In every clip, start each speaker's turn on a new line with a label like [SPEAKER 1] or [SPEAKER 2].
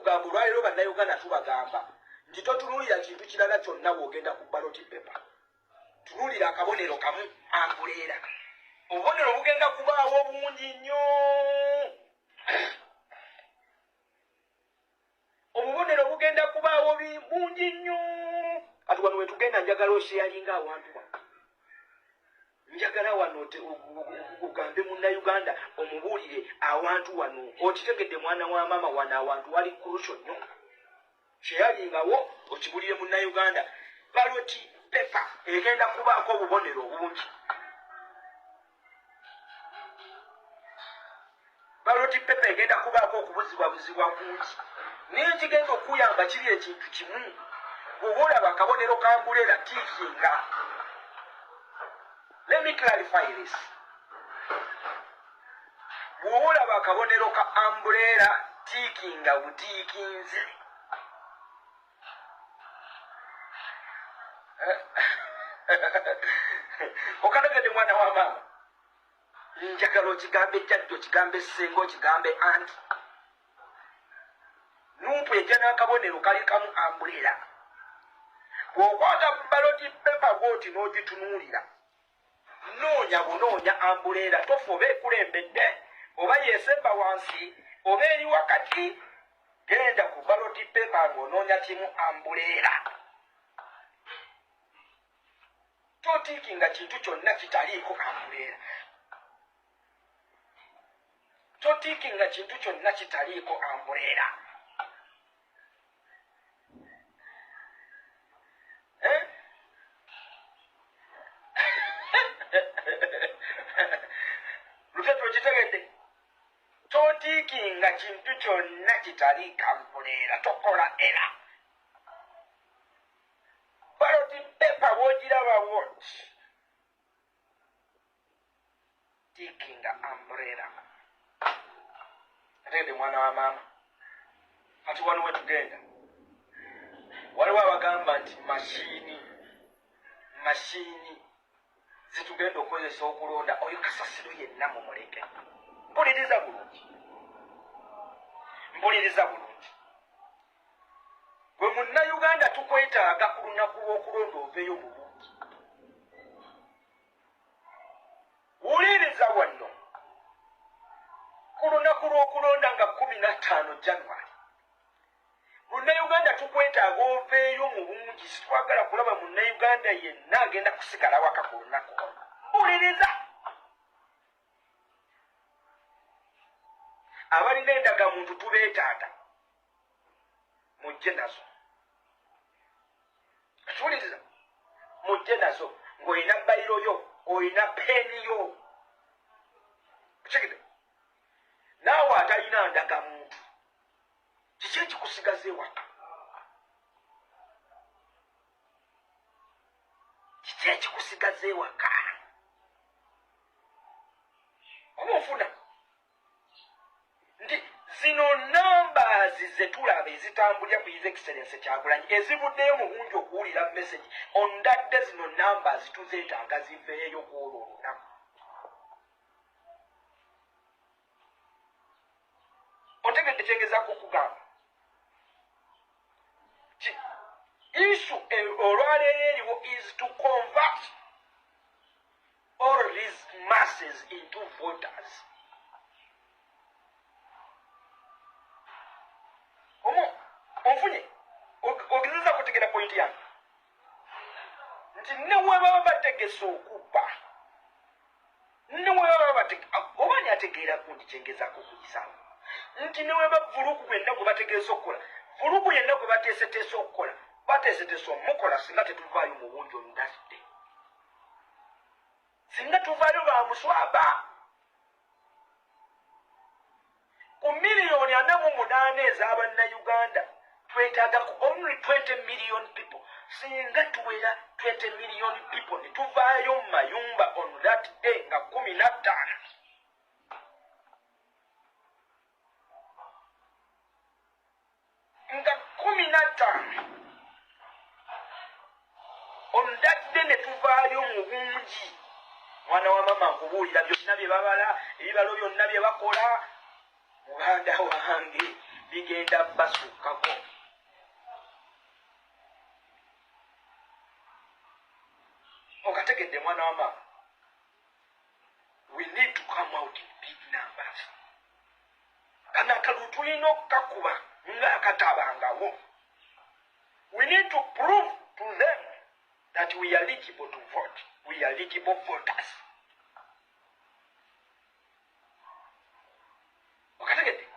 [SPEAKER 1] kugamba olwaleero bannayuganda tubagamba nti totunuulira kintu kirala kyonna bw'ogenda ku ballot paper. Tunuulira akabonero kamu ambuleera. Obubonero bugenda kubaawo bungi nnyo. Obubonero bugenda kubaawo bungi nnyo. Kati wano we tugenda njagala osheyalinga awantu wano. Njagala wano ugambe munnayuganda omubuulire awantu wano. Okitegedde mwana wa maama wano awantu wali crucial nnyo. Sheyalingawo okibulire munnayuganda. Ballot paper egenda kubaako obubonero obungi. Ballot paper egenda kubaako okubuzibwabuzibwa kungi. N'ekigenda okuyamba kiri ekintu kimu. Bw'olaba akabonero ka ambuleera tiikinga. Let me clarify this. Bw'olaba akabonero ka ambuleera tiikinga butiikinze. Okanagade mwana wa maama. Njagala okigambe jjajjo, kigambe ssengo, kigambe anti. Numpu ejja n'akabonero kali kamu ambuleera. Bw'okwata ballot paper bw'oti n'ogitunuulira. Noonya bunoonya ambuleera, tofuba ekulembedde, oba yeesemba wansi, oba eri wakati, genda ku ballot paper ng'onoonya kimu ambuleera. Totiikinga kintu kyonna kitaliiko ambuleera. Totiikinga kintu kyonna kitaliiko ambuleera. Luteto kitegedde. Totiikinga kintu kyonna kitaliiko ambuleera. Tokola era. Ballot paper bw'ogiraba bw'oti. Tiikinga ambuleera. Ategedde mwana wa maama. Kati wano we tugenda. Waliwo abagamba nti mashini zitugenda okukozesa okulonda oyo kasasiro yenna mumuleke. Mpuliriza bulungi. Bwe munnayuganda tukwetaaga ku lunaku lw'okulonda oveeyo bulungi. Wuliriza wano. Ku lunaku lw'okulonda nga 15 January. Munnayuganda tukwetaaga oveeyo mu bungi. Sitwagala kulaba munnayuganda yenna agenda kusigala waka ku lunaku olwo. Wuliriza. Abalina endagamuntu tubeetaaga. Mujje nazo. Tuwuliriza. Mujje nazo. Ng'olina bayiro yo, olina peeni yo. Kikide. Naawe atalina ndagamuntu. Kiki ekikusigaza ewaka? Kiki ekikusigaza ewaka? Omunfuna. Nti zino numbers ze tulaba ezitambulira ku His Excellency Kyagulanyi ezivuddeyo mu bungi okuwulira message on that day zino numbers tuzeetaaga ziveeyo ku olwo olunaku. Otegedde kyengezaako okugamba. Issue olwaleero eriwo is to convert all these masses into voters. Onfunye ogezeza kutegera pointi yange nti ne webaba bategese okubba ne webaba bategese obani ategeera kundi kyengezako okugisaba nti ne weba vuluku gwenna gwe bategeeza okukola vuluku yenna gwe bateeseteesa okukola bateeseteesa omukola singa tetuvaayo mu bungi oludafidde singa tuvaayo bamuswaba ku miliyoni 48 ez'abannayuganda twetaaga only 20 million people. Singa tuwera 20 million people ne tuvaayo mu mayumba on that day nga 15. Nga 15. On that day ne tuvaayo mu bungi. Mwana wa mama nkubuulira byonna bye babala ebibalo byonna bye bakola muganda wange bigenda basukkako. Okategedde mwana wa mama. We need to come out in big numbers. Kana tulina okukakuba ng'akatabangawo. We need to prove to them that we are eligible to vote. We are eligible voters. Okategedde.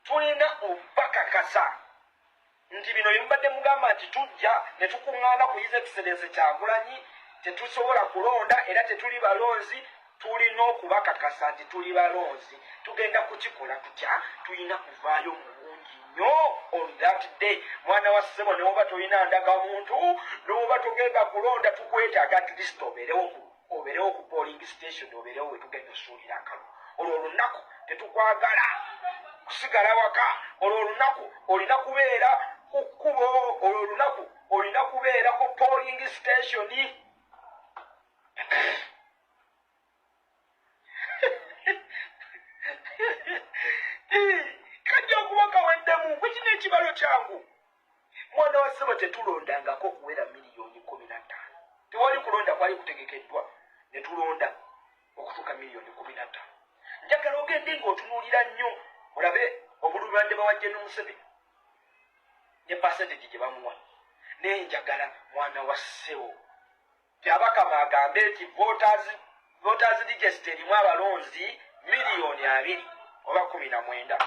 [SPEAKER 1] Tulina obakakasa nti bino byembadde mugamba nti tujja ne tukuŋŋaana ku His Excellency Kyagulanyi tetusobola kulonda era tetuli balonzi. Tulina okubakakasa nti tuli balonzi. Tugenda kukikola tutya? Tulina kuvaayo mu bungi nnyo on that day. Mwana wa ssebo ne woba tolina ndagamuntu n'oba togenda kulonda tukwetaaga at least obeerewo ku polling station, obeerewo we tugenda osuulira akalulu. Olwo olunaku tetukwagala kusigala waka. Olwo olunaku olina kubeera ku kkubo. Olwo olunaku olina kubeera ku polling station. Kajja okuba kaweddemu kwe kino ekibalo kyangu. Mwana wa ssebo tetulondangako okuwera miliyoni 15. Tewali kulonda kwali kutegekeddwa ne tulonda okutuuka miliyoni 15. Njagala ogende ng'otunuulira nnyo olabe obulumande bawajje n'Omuseveni ne percentage gye bamuwa. Naye njagala mwana wa ssebo Kyabakama agambe nti voters register erimu abalonzi miliyoni 2 oba 19.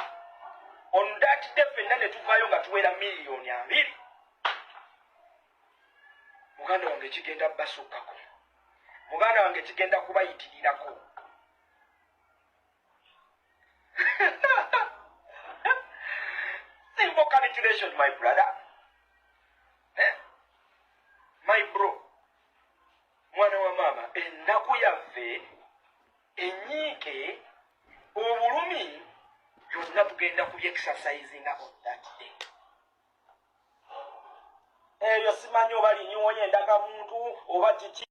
[SPEAKER 1] On that day fenna ne tuvaayo nga tuwera miliyoni 2. Muganda wange kigenda basukkako. Muganda wange kigenda kubayitirirako. Simple congratulations, my brother. My bro. Mwana wa mama, ennaku yaffe enyiike obulumi byonna tugenda kubyeexercisinga on that day. Eyo simanyi oba linyoonya endagamuntu oba kiki.